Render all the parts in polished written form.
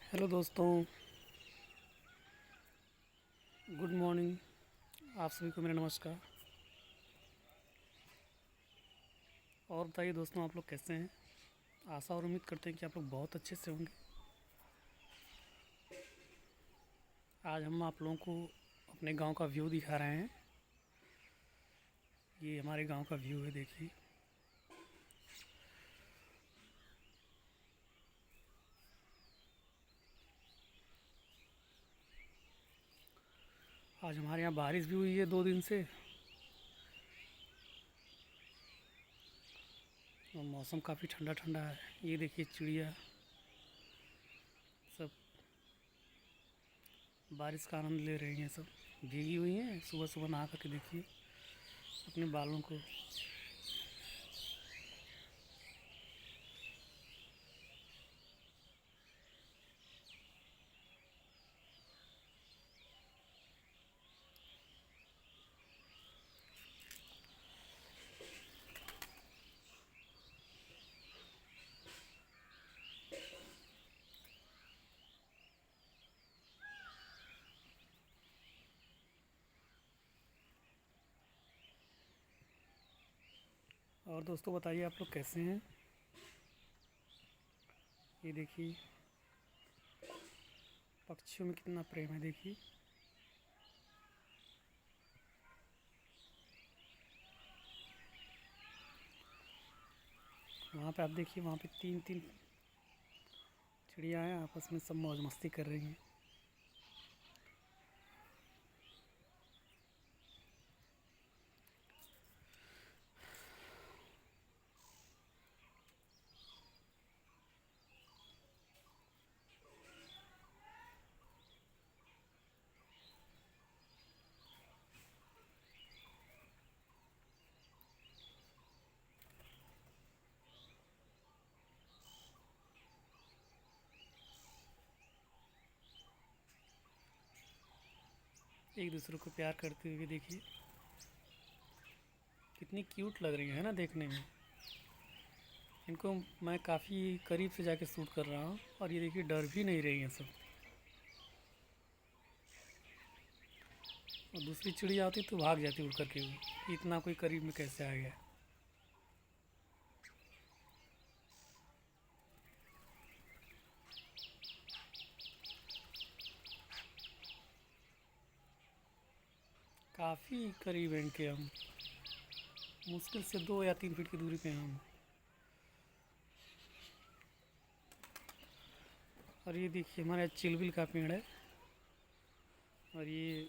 Hello दोस्तों, good morning. आप सभी को मेरा नमस्कार। और बताइए दोस्तों, आप लोग कैसे हैं? आशा और उम्मीद करते हैं कि आप लोग बहुत अच्छे से होंगे। आज हम आप लोगों को अपने गांव का व्यू दिखा रहे हैं। ये हमारे गांव का व्यू है, देखिए। आज हमारे यहाँ बारिश भी हुई है 2 दिन से, और मौसम काफ़ी ठंडा ठंडा है। ये देखिए, चिड़िया सब बारिश का आनंद ले रही हैं। सब भीगी हुई हैं। सुबह सुबह नहा करके देखिए अपने बालों को। और दोस्तों, बताइए आप लोग कैसे हैं? ये देखिए पक्षियों में कितना प्रेम है, देखिए। वहाँ पे आप देखिए, वहाँ पे 3-3 चिड़िया हैं, आपस में सब मौज मस्ती कर रही हैं। एक दूसरे को प्यार करते हुए देखिए कितनी क्यूट लग रही है ना देखने में। इनको मैं काफ़ी करीब से जाके शूट कर रहा हूँ, और ये देखिए डर भी नहीं रही हैं सब। और दूसरी चिड़िया होती तो भाग जाती उड़ करके हुई कि इतना कोई करीब में कैसे आ गया। काफ़ी करीब हैं इनके हम, मुश्किल से 2 या 3 फीट की दूरी पे हैं हम। और ये देखिए हमारे चिलबिल का पेड़ है, और ये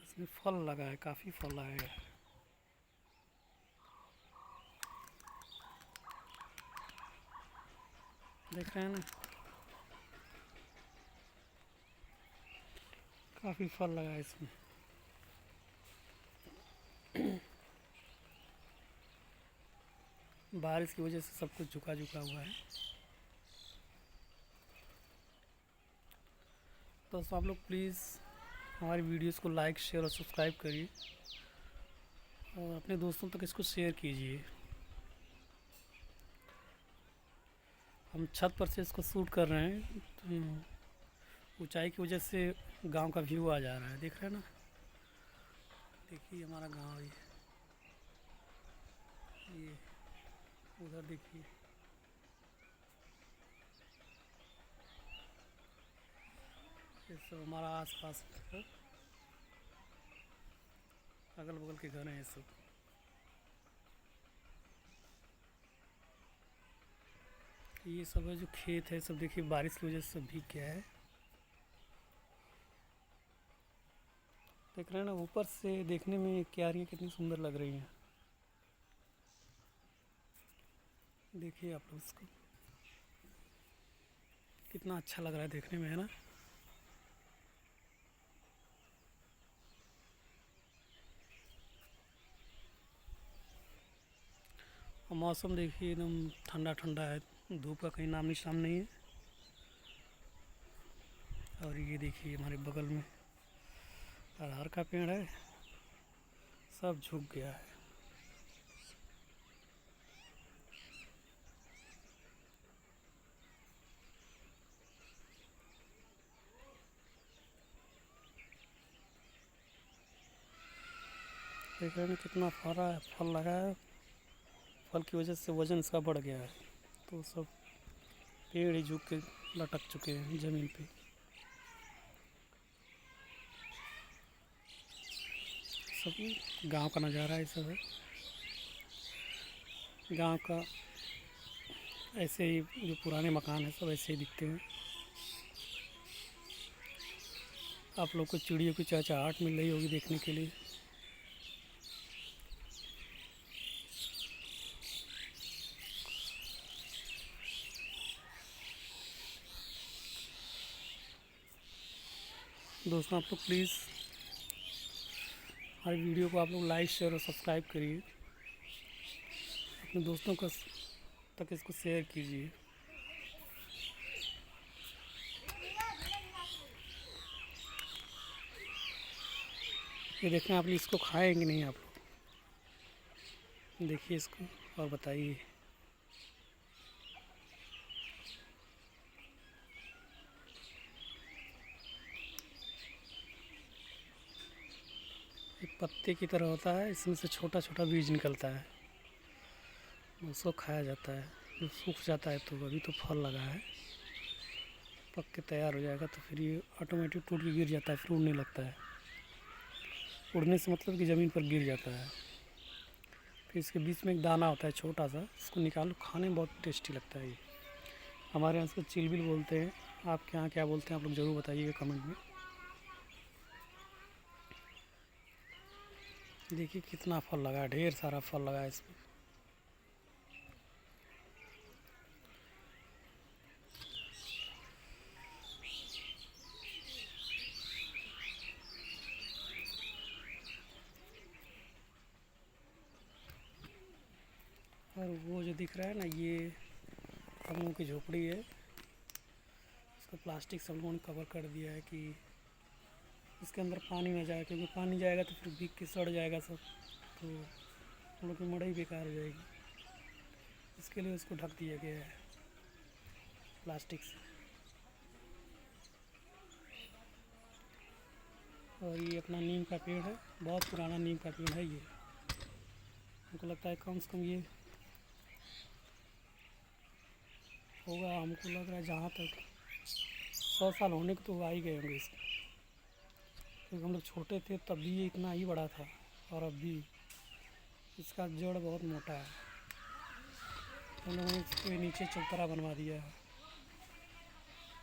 इसमें फल लगा है, काफ़ी फल लगा है। देख रहे हैं ना, काफ़ी फल लगा है इसमें। बारिश की वजह से सब कुछ झुका झुका हुआ है। तो आप लोग प्लीज़ हमारी वीडियोस को लाइक, शेयर और सब्सक्राइब करिए, और अपने दोस्तों तक इसको शेयर कीजिए। हम छत पर से इसको शूट कर रहे हैं, तो ऊंचाई की वजह से गांव का व्यू आ जा रहा है। देख रहे हैं ना, देखिए हमारा गांव ये उधर देखिए। ये सब हमारा आसपास है, अगल बगल के घर हैं ये सब। ये सब है जो खेत है, सब देखिए बारिश की वजह से सब भीग गया है। देख रहे हैं ना, ऊपर से देखने में क्यारियाँ कितनी सुंदर लग रही हैं। देखिए आप लोग इसको, कितना अच्छा लग रहा है देखने में, है ना। और मौसम देखिए एकदम ठंडा ठंडा है, धूप का कहीं नाम निशान नहीं है। और ये देखिए हमारे बगल में अरहर का पेड़ है, सब झुक गया है। देख रहे हैं कितना फरा है, फल लगा है। फल की वजह से वजन इसका बढ़ गया है, तो सब पेड़ ही झुक के लटक चुके हैं ज़मीन पे। सब गांव का नज़ारा है, सब है गांव का। ऐसे ही जो पुराने मकान हैं सब ऐसे ही दिखते हैं। आप लोग को चिड़ियों की चहचहाट मिल रही होगी देखने के लिए। दोस्तों, आप लोग प्लीज़ हमारी वीडियो को आप लोग लाइक शेयर और सब्सक्राइब करिए। अपने दोस्तों का तक इसको शेयर कीजिए। ये देखें, आप इसको खाएंगे नहीं आप लोग, देखिए इसको और बताइए। ये पत्ते की तरह होता है, इसमें से छोटा छोटा बीज निकलता है, उसको खाया जाता है। जब सूख जाता है तो अभी तो फल लगा है, पक के तैयार हो जाएगा तो फिर ये ऑटोमेटिक टूट के गिर जाता है, फिर उड़ने लगता है। उड़ने से मतलब कि ज़मीन पर गिर जाता है। फिर इसके बीच में एक दाना होता है छोटा सा, इसको निकालो, खाने में बहुत टेस्टी लगता है। ये हमारे यहाँ इसको चिलबिल बोलते हैं। आपके यहाँ क्या बोलते हैं आप लोग ज़रूर बताइएगा कमेंट में। देखिए कितना फल लगा है, ढेर सारा फल लगा है इसमें। और वो जो दिख रहा है ना, ये हम लोगों की झोपड़ी है। इसको प्लास्टिक से हम लोगों ने कवर कर दिया है कि इसके अंदर पानी ना जाए, क्योंकि पानी जाएगा तो फिर भीग के सड़ जाएगा सब, तो हम लोग की मड़ई बेकार हो जाएगी। इसके लिए उसको ढक दिया गया है प्लास्टिक से। और ये अपना नीम का पेड़ है, बहुत पुराना नीम का पेड़ है ये। हमको लगता है कम से कम ये होगा, हमको लग रहा है जहाँ तक 100 साल होने को तो आ ही गए होंगे इसके, क्योंकि हम लोग छोटे थे तब भी ये इतना ही बड़ा था, और अब भी इसका जड़ बहुत मोटा है। हम लोगों ने इसके नीचे चौतरा बनवा दिया है,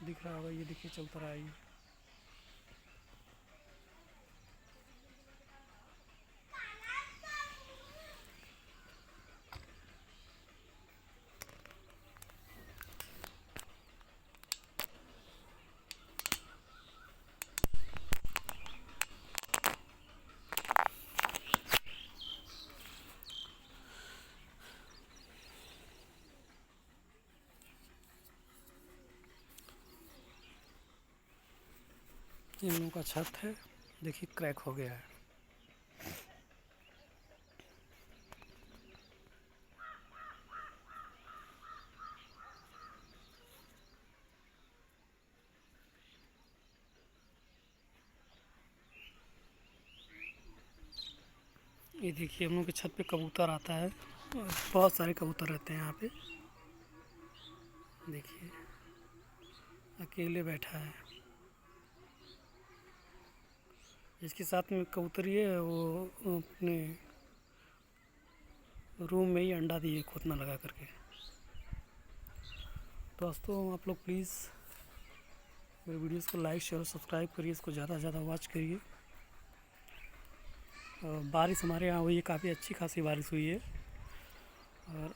दिख रहा होगा, ये देखिए चौतरा है ये। इन लोगों का छत है, देखिए क्रैक हो गया है। ये देखिए हम लोग के छत पे कबूतर आता है, और बहुत सारे कबूतर रहते हैं यहाँ पे। देखिए अकेले बैठा है। इसके साथ में कबूतरी है, वो अपने रूम में ही अंडा दिए खोतना लगा करके। दोस्तों, आप लोग प्लीज़ मेरे वीडियोस को लाइक शेयर और सब्सक्राइब करिए, इसको ज़्यादा से ज़्यादा वॉच करिए। बारिश हमारे यहाँ हुई है, काफ़ी अच्छी खासी बारिश हुई है। और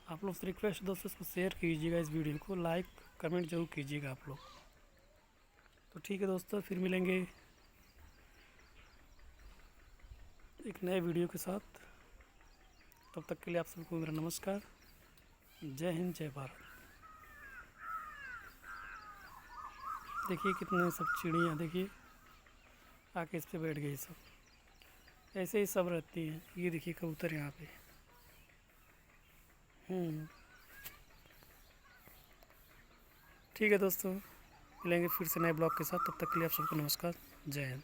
आप लोग से रिक्वेस्ट दोस्तों, इसको शेयर कीजिएगा, इस वीडियो को लाइक कमेंट जरूर कीजिएगा आप लोग। तो ठीक है दोस्तों, फिर मिलेंगे एक नए वीडियो के साथ। तब तक के लिए आप सबको मेरा नमस्कार। जय हिंद, जय भारत। देखिए कितने सब चिड़ियाँ, देखिए आके इस पे बैठ गई सब। ऐसे ही सब रहती हैं। ये देखिए कबूतर यहाँ पे। ठीक है दोस्तों, मिलेंगे फिर से नए ब्लॉग के साथ। तब तक के लिए आप सबको नमस्कार, जय हिंद।